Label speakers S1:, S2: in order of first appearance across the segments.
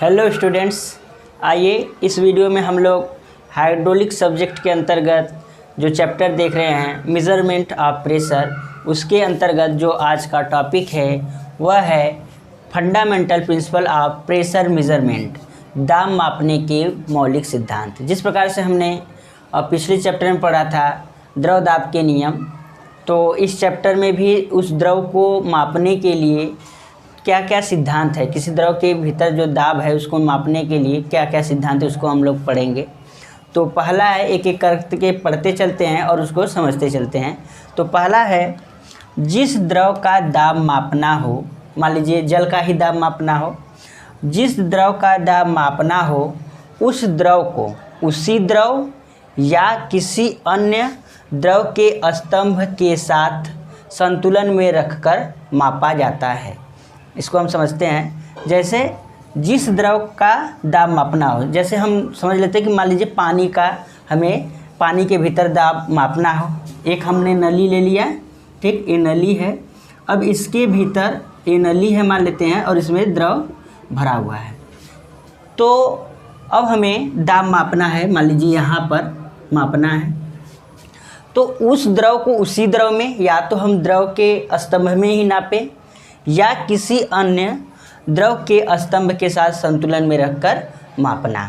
S1: Hello students, आइए इस video में हम लोग हाइड्रोलिक सब्जेक्ट के अंतर्गत जो चैप्टर देख रहे हैं मेज़रमेंट ऑफ प्रेशर, उसके अंतर्गत जो आज का टॉपिक है वह है fundamental principle of pressure measurement, दाब मापने के मौलिक सिद्धांत। जिस प्रकार से हमने पिछले चैप्टर में पढ़ा था द्रव दाब के नियम, तो इस चैप्टर में भी उस द्रव को मापने के लिए क्या क्या सिद्धांत है, किसी द्रव के भीतर जो दाब है उसको मापने के लिए क्या क्या सिद्धांत है उसको हम लोग पढ़ेंगे। तो पहला है, एक एक करके पढ़ते चलते हैं और उसको समझते चलते हैं। तो पहला है, जिस द्रव का दाब मापना हो, मान लीजिए जल का ही दाब मापना हो, जिस द्रव का दाब मापना हो उस द्रव को उसी द्रव या किसी अन्य द्रव के स्तंभ के साथ संतुलन में रखकर मापा जाता है। इसको हम समझते हैं। जैसे जिस द्रव का दाब मापना हो, जैसे हम समझ लेते हैं कि मान लीजिए पानी का, हमें पानी के भीतर दाब मापना हो। एक हमने नली ले लिया, ठीक, ये नली है। अब इसके भीतर ये नली है मान लेते हैं और इसमें द्रव भरा हुआ है। तो अब हमें दाब मापना है, मान लीजिए यहाँ पर मापना है। तो उस द्रव को उसी द्रव में, या तो हम द्रव के स्तंभ में ही नापें या किसी अन्य द्रव के स्तंभ के साथ संतुलन में रखकर मापना।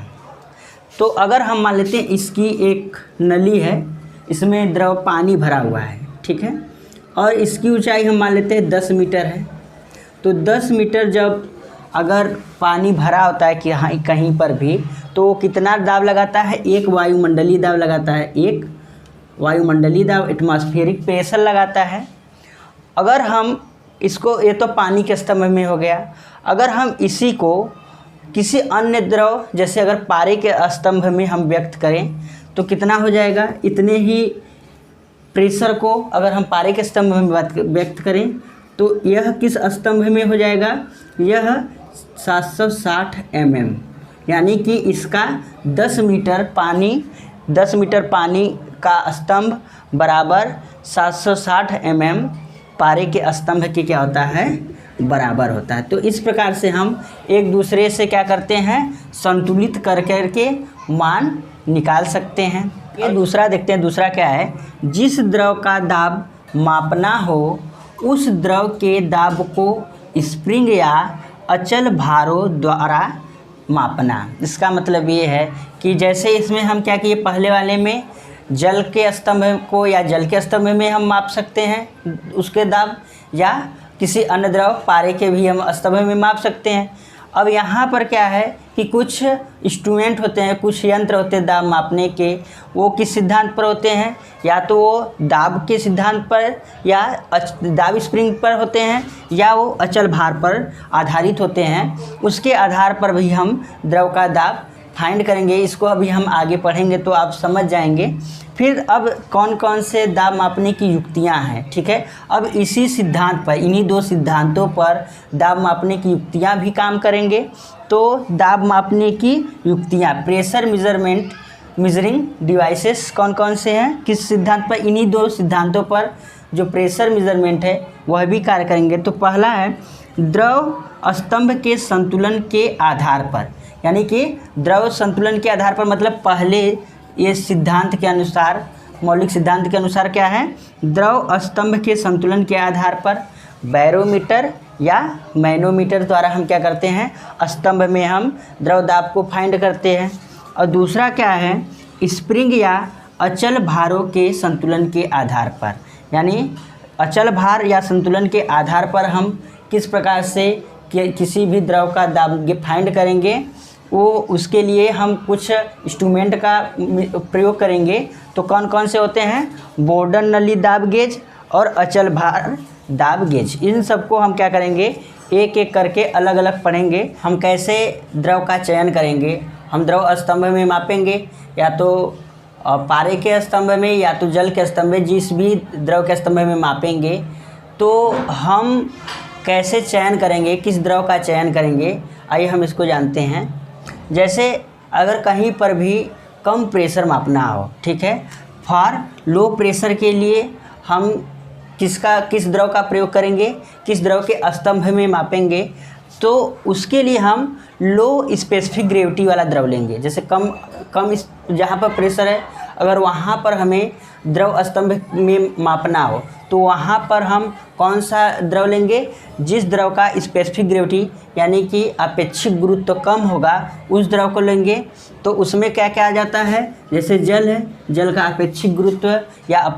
S1: तो अगर हम मान लेते हैं इसकी एक नली है, इसमें द्रव पानी भरा हुआ है, ठीक है, और इसकी ऊंचाई हम मान लेते हैं 10 मीटर है। तो 10 मीटर जब अगर पानी भरा होता है कि हाँ कहीं पर भी, तो वो कितना दाब लगाता है? एक वायुमंडलीय दाब लगाता है, एक वायुमंडलीय दाब, एटमॉस्फेरिक प्रेशर लगाता है। अगर हम इसको, ये तो पानी के स्तंभ में हो गया, अगर हम इसी को किसी अन्य द्रव, जैसे अगर पारे के स्तंभ में हम व्यक्त करें तो कितना हो जाएगा? इतने ही प्रेशर को अगर हम पारे के स्तंभ में व्यक्त करें तो यह किस स्तंभ में हो जाएगा? यह 760 mm, यानी कि इसका 10 मीटर पानी का स्तंभ बराबर 760 mm पारे के स्तंभ के क्या होता है? बराबर होता है। तो इस प्रकार से हम एक दूसरे से क्या करते हैं? संतुलित कर के मान निकाल सकते हैं। ये दूसरा देखते हैं, दूसरा क्या है? जिस द्रव का दाब मापना हो उस द्रव के दाब को स्प्रिंग या अचल भारों द्वारा मापना। इसका मतलब ये है कि जैसे इसमें हम क्या किए, पहले वाले में जल के स्तंभ को या जल के स्तंभ में हम माप सकते हैं उसके दाब, या किसी अन्य द्रव पारे के भी हम स्तंभ में माप सकते हैं। अब यहाँ पर क्या है कि कुछ इंस्ट्रूमेंट होते हैं, कुछ यंत्र होते हैं दाब मापने के, वो किस सिद्धांत पर होते हैं? या तो वो दाब के सिद्धांत पर या दाब स्प्रिंग पर होते हैं, या वो अचल भार पर आधारित होते हैं। उसके आधार पर भी हम द्रव का दाब फाइंड करेंगे। इसको अभी हम आगे पढ़ेंगे तो आप समझ जाएंगे। फिर अब कौन कौन से दाब मापने की युक्तियां हैं, ठीक है। अब इसी सिद्धांत पर, इन्हीं दो सिद्धांतों पर दाब मापने की युक्तियां भी काम करेंगे। तो दाब मापने की युक्तियां, प्रेशर मेजरिंग डिवाइसेस कौन कौन से हैं, किस सिद्धांत पर? इन्हीं दो सिद्धांतों पर जो प्रेशर मेजरमेंट है वह भी कार्य करेंगे। तो पहला है द्रव स्तंभ के संतुलन के आधार पर, यानी कि द्रव संतुलन के आधार पर, मतलब पहले ये सिद्धांत के अनुसार, मौलिक सिद्धांत के अनुसार क्या है? द्रव स्तंभ के संतुलन के आधार पर बैरोमीटर या मैनोमीटर द्वारा हम क्या करते हैं? स्तंभ में हम द्रव दाब को फाइंड करते हैं। और दूसरा क्या है? स्प्रिंग या अचल भारों के संतुलन के आधार पर, यानी अचल भार या संतुलन के आधार पर हम किस प्रकार से किसी भी द्रव का दाब फाइंड करेंगे, वो उसके लिए हम कुछ इंस्ट्रूमेंट का प्रयोग करेंगे। तो कौन कौन से होते हैं? बोर्डन नली दाब गेज और अचल भार दाब गेज। इन सबको हम क्या करेंगे? एक एक करके अलग अलग पढ़ेंगे। हम कैसे द्रव का चयन करेंगे? हम द्रव स्तंभ में मापेंगे, या तो पारे के स्तंभ में या तो जल के स्तंभ में, जिस भी द्रव के स्तंभ में मापेंगे। तो हम कैसे चयन करेंगे, किस द्रव का चयन करेंगे, आइए हम इसको जानते हैं। जैसे अगर कहीं पर भी कम प्रेशर मापना हो, ठीक है, फॉर लो प्रेशर के लिए हम किस द्रव का प्रयोग करेंगे, किस द्रव के स्तंभ में मापेंगे? तो उसके लिए हम लो स्पेसिफिक ग्रेविटी वाला द्रव लेंगे। जैसे कम जहाँ पर प्रेशर है, अगर वहाँ पर हमें द्रव स्तंभ में मापना हो तो वहाँ पर हम कौन सा द्रव लेंगे, जिस द्रव का स्पेसिफिक ग्रेविटी यानी कि अपेक्षित गुरुत्व कम होगा उस द्रव को लेंगे। तो उसमें क्या क्या आ जाता है, जैसे जल है, जल का अपेक्षित गुरुत्व या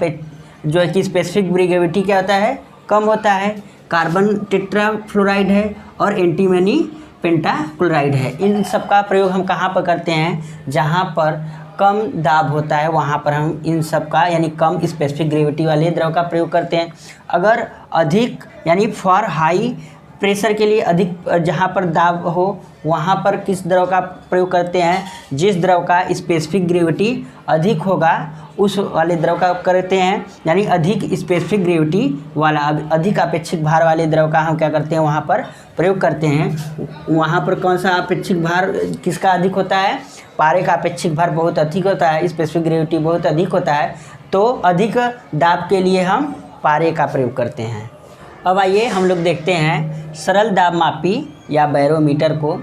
S1: जो है कि स्पेसिफिक ग्रेविटी क्या होता है, कम होता है। कार्बन टेट्राफ्लोराइड है और एंटीमनी पेंटाक्लोराइड है। इन सब का प्रयोग हम कहाँ पर करते हैं, जहाँ पर कम दाब होता है वहाँ पर हम इन सब का यानी कम स्पेसिफिक ग्रेविटी वाले द्रव का प्रयोग करते हैं। अगर अधिक यानी फॉर हाई प्रेशर के लिए अधिक जहाँ पर दाब हो वहाँ पर किस द्रव का प्रयोग करते हैं, जिस द्रव का स्पेसिफिक ग्रेविटी अधिक होगा उस वाले द्रव का करते हैं। यानी अधिक स्पेसिफिक ग्रेविटी वाला अधिक अपेक्षित भार वाले द्रव का हम क्या करते हैं, वहाँ पर प्रयोग करते हैं। वहाँ पर कौन सा अपेक्षित भार किसका अधिक होता है, पारे का अपेक्षित भार बहुत अधिक होता है, स्पेसिफिक ग्रेविटी बहुत अधिक होता है, तो अधिक दाब के लिए हम पारे का प्रयोग करते हैं। अब आइए हम लोग देखते हैं सरल दाब मापी या बैरोमीटर को।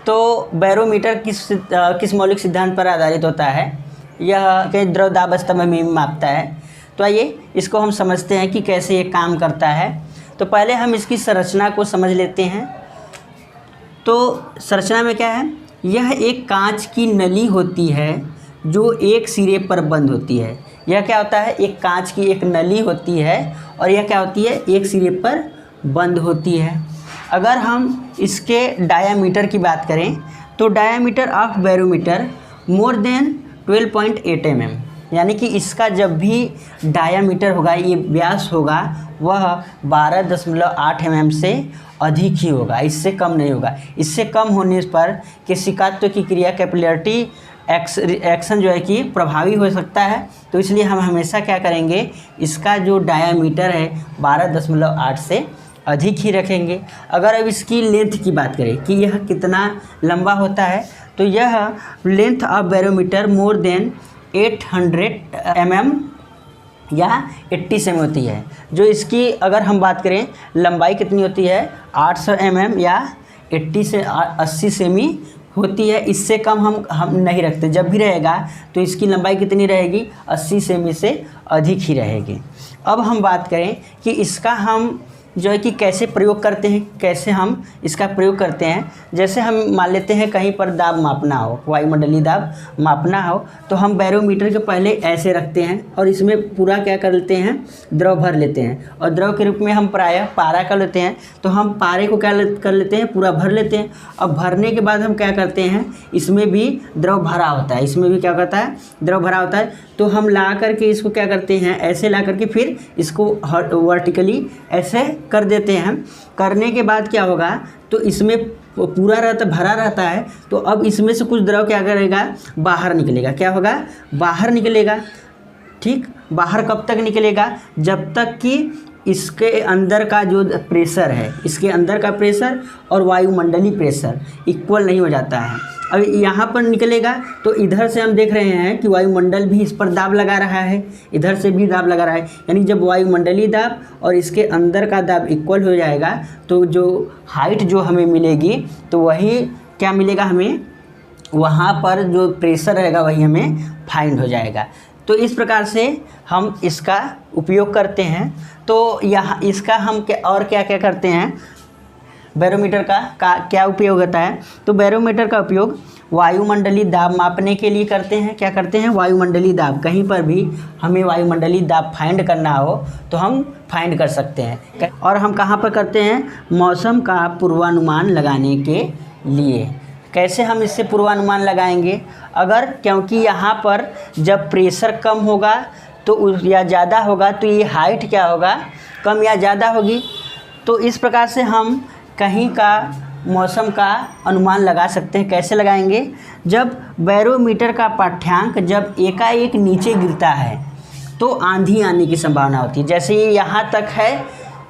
S1: तो बैरोमीटर किस मौलिक सिद्धांत पर आधारित होता है, यह कई द्रव दाब स्तंभ में मापता है। तो आइए इसको हम समझते हैं कि कैसे ये काम करता है। तो पहले हम इसकी संरचना को समझ लेते हैं। तो संरचना में क्या है, यह एक कांच की नली होती है जो एक सिरे पर बंद होती है। यह क्या होता है, एक कांच की एक नली होती है और यह क्या होती है, एक सिरे पर बंद होती है। अगर हम इसके डायामीटर की बात करें तो diameter of barometer more than 12.8 mm, यानी कि इसका जब भी डायामीटर होगा, ये व्यास होगा, वह 12.8 mm से अधिक ही होगा, इससे कम नहीं होगा। इससे कम होने पर केशिकात्व की क्रिया कैपिलरिटी एक्शन जो है कि प्रभावी हो सकता है। तो इसलिए हम हमेशा क्या करेंगे, इसका जो डायामीटर है 12.8 से अधिक ही रखेंगे। अगर अब इसकी लेंथ की बात करें कि यह कितना लंबा होता है, तो यह length of barometer more than 800 mm या 80 सेमी होती है। जो इसकी अगर हम बात करें लंबाई कितनी होती है, 800 mm या 80 सेमी होती है। इससे कम हम नहीं रखते। जब भी रहेगा तो इसकी लंबाई कितनी रहेगी, 80 सेमी से अधिक ही रहेगी। अब हम बात करें कि इसका हम जो है कि कैसे प्रयोग करते हैं, कैसे हम इसका प्रयोग करते हैं। जैसे हम मान लेते हैं कहीं पर दाब मापना हो, वायुमंडलीय दाब मापना हो, तो हम बैरोमीटर के पहले ऐसे रखते हैं और इसमें पूरा क्या कर लेते हैं, द्रव भर लेते हैं। और द्रव के रूप में हम प्रायः पारा कर लेते हैं। तो हम पारे को क्या कर लेते हैं, पूरा भर लेते हैं। अब भरने के बाद हम क्या करते हैं, इसमें भी द्रव भरा होता है, इसमें भी क्या करता है, द्रव भरा होता है। तो हम ला करके इसको क्या करते हैं, ऐसे ला करके फिर इसको वर्टिकली ऐसे कर देते हैं। करने के बाद क्या होगा, तो इसमें पूरा रहता भरा रहता है। तो अब इसमें से कुछ द्रव क्या करेगा, बाहर निकलेगा। क्या होगा, बाहर निकलेगा। ठीक, बाहर कब तक निकलेगा, जब तक कि इसके अंदर का जो प्रेशर है, इसके अंदर का प्रेशर और वायुमंडलीय प्रेशर इक्वल नहीं हो जाता है। अब यहाँ पर निकलेगा तो इधर से हम देख रहे हैं कि वायुमंडल भी इस पर दाब लगा रहा है, इधर से भी दाब लगा रहा है। यानी जब वायुमंडलीय दाब और इसके अंदर का दाब इक्वल हो जाएगा तो जो हाइट जो हमें मिलेगी तो वही क्या मिलेगा हमें, वहाँ पर जो प्रेशर रहेगा वही हमें फाइंड हो जाएगा। तो इस प्रकार से हम इसका उपयोग करते हैं। तो यहाँ इसका हम और क्या क्या करते हैं, बैरोमीटर का क्या उपयोग होता है। तो बैरोमीटर का उपयोग वायुमंडलीय दाब मापने के लिए करते हैं। क्या करते हैं, वायुमंडलीय दाब, कहीं पर भी हमें वायुमंडलीय दाब फाइंड करना हो तो हम फाइंड कर सकते हैं। और हम कहाँ पर करते हैं, मौसम का पूर्वानुमान लगाने के लिए। कैसे हम इससे पूर्वानुमान लगाएंगे, अगर क्योंकि यहाँ पर जब प्रेशर कम होगा तो या ज़्यादा होगा तो ये हाइट क्या होगा, कम या ज़्यादा होगी। तो इस प्रकार से हम कहीं का मौसम का अनुमान लगा सकते हैं। कैसे लगाएंगे, जब बैरोमीटर का पाठ्यांक जब एकाएक नीचे गिरता है तो आंधी आने की संभावना होती है। जैसे ये यहाँ तक है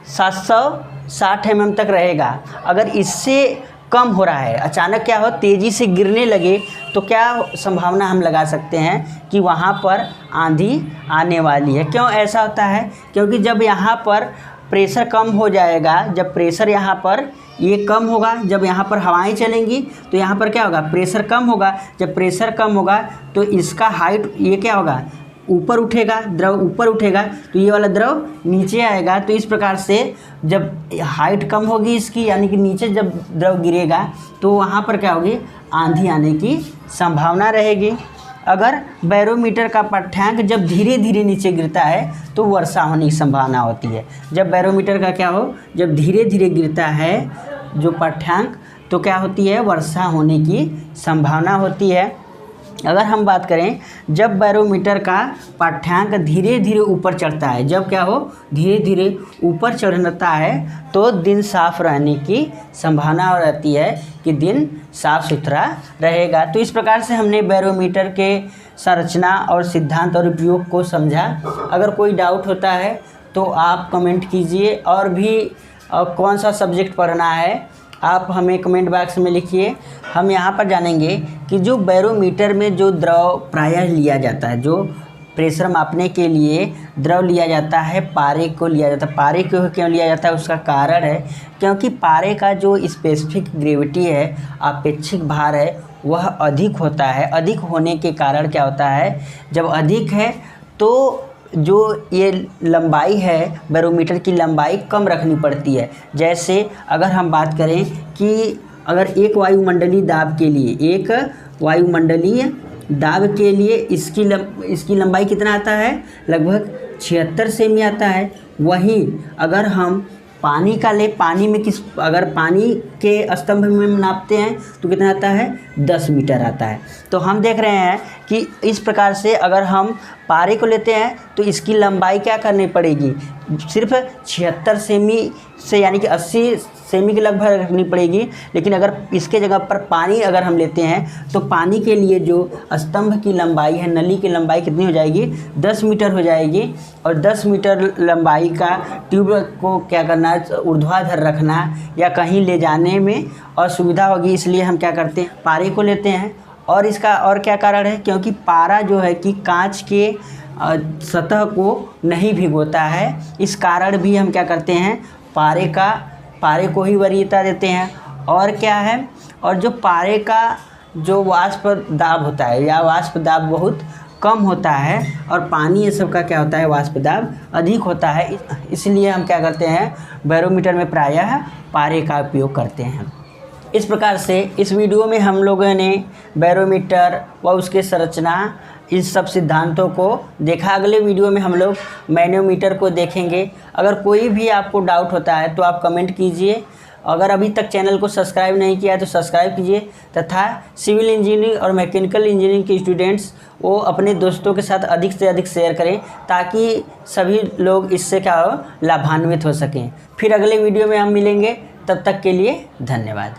S1: 760 mm तक रहेगा, अगर इससे कम हो रहा है, अचानक क्या हो, तेज़ी से गिरने लगे, तो क्या संभावना हम लगा सकते हैं कि वहाँ पर आंधी आने वाली है। क्यों ऐसा होता है, क्योंकि जब यहाँ पर प्रेशर कम हो जाएगा, जब प्रेशर यहाँ पर ये कम होगा, जब यहाँ पर हवाएं चलेंगी तो यहाँ पर क्या होगा, प्रेशर कम होगा। जब प्रेशर कम होगा तो इसका हाइट ये क्या होगा, ऊपर उठेगा, द्रव ऊपर उठेगा, तो ये वाला द्रव नीचे आएगा। तो इस प्रकार से जब हाइट कम होगी इसकी, यानी कि नीचे जब द्रव गिरेगा तो वहाँ पर क्या होगी, आंधी आने की संभावना रहेगी। अगर बैरोमीटर का पाठ्यांक जब धीरे धीरे नीचे गिरता है तो वर्षा होने की संभावना होती है। जब बैरोमीटर का क्या हो, जब धीरे धीरे गिरता है जो पाठ्यांक, तो क्या होती है, वर्षा होने की संभावना होती है। अगर हम बात करें जब बैरोमीटर का पाठ्यांक धीरे धीरे ऊपर चढ़ता है, जब क्या हो, धीरे धीरे ऊपर चढ़ता है तो दिन साफ रहने की संभावना रहती है कि दिन साफ सुथरा रहेगा। तो इस प्रकार से हमने बैरोमीटर के संरचना और सिद्धांत और उपयोग को समझा। अगर कोई डाउट होता है तो आप कमेंट कीजिए, और भी कौन सा सब्जेक्ट पढ़ना है आप हमें कमेंट बॉक्स में लिखिए। हम यहाँ पर जानेंगे कि जो बैरोमीटर में जो द्रव प्रायः लिया जाता है, जो प्रेशर मापने के लिए द्रव लिया जाता है, पारे को लिया जाता है। पारे को क्यों लिया जाता है, उसका कारण है क्योंकि पारे का जो स्पेसिफिक ग्रेविटी है, अपेक्षिक भार है, वह अधिक होता है। अधिक होने के कारण क्या होता है, जब अधिक है तो जो ये लंबाई है, बैरोमीटर की लंबाई कम रखनी पड़ती है। जैसे अगर हम बात करें कि अगर एक वायुमंडलीय दाब के लिए, एक वायुमंडलीय दाब के लिए इसकी लंबाई कितना आता है, लगभग 76 सेमी आता है। वहीं अगर हम पानी का ले, पानी में अगर पानी के स्तंभ में नापते हैं तो कितना आता है, 10 मीटर आता है। तो हम देख रहे हैं कि इस प्रकार से अगर हम पारे को लेते हैं तो इसकी लंबाई क्या करनी पड़ेगी, सिर्फ 76 सेमी से यानी कि 80 सेमी के लगभग रखनी पड़ेगी। लेकिन अगर इसके जगह पर पानी अगर हम लेते हैं तो पानी के लिए जो स्तंभ की लंबाई है, नली की लंबाई कितनी हो जाएगी, 10 मीटर हो जाएगी। और 10 मीटर लंबाई का ट्यूब को क्या करना, ऊर्ध्वाधर रखना या कहीं ले जाने में असुविधा होगी, इसलिए हम क्या करते हैं, पारे को लेते हैं। और इसका और क्या कारण है, क्योंकि पारा जो है कि कांच के सतह को नहीं भिगोता है, इस कारण भी हम क्या करते हैं, पारे को ही वरीयता देते हैं। और क्या है, और जो पारे का जो वाष्प दाब होता है या वाष्प दाब बहुत कम होता है, और पानी ये सब का क्या होता है, वाष्प दाब अधिक होता है। इसलिए हम क्या करते हैं, बैरोमीटर में प्रायः पारे का उपयोग करते हैं। इस प्रकार से इस वीडियो में हम लोगों ने बैरोमीटर व उसके संरचना, इस सब सिद्धांतों को देखा। अगले वीडियो में हम लोग मैनोमीटर को देखेंगे। अगर कोई भी आपको डाउट होता है तो आप कमेंट कीजिए। अगर अभी तक चैनल को सब्सक्राइब नहीं किया है तो सब्सक्राइब कीजिए, तथा सिविल इंजीनियरिंग और मैकेनिकल इंजीनियरिंग के स्टूडेंट्स वो अपने दोस्तों के साथ अधिक से अधिक शेयर करें, ताकि सभी लोग इससे क्या हो, लाभान्वित हो सकें। फिर अगले वीडियो में हम मिलेंगे, तब तक के लिए धन्यवाद।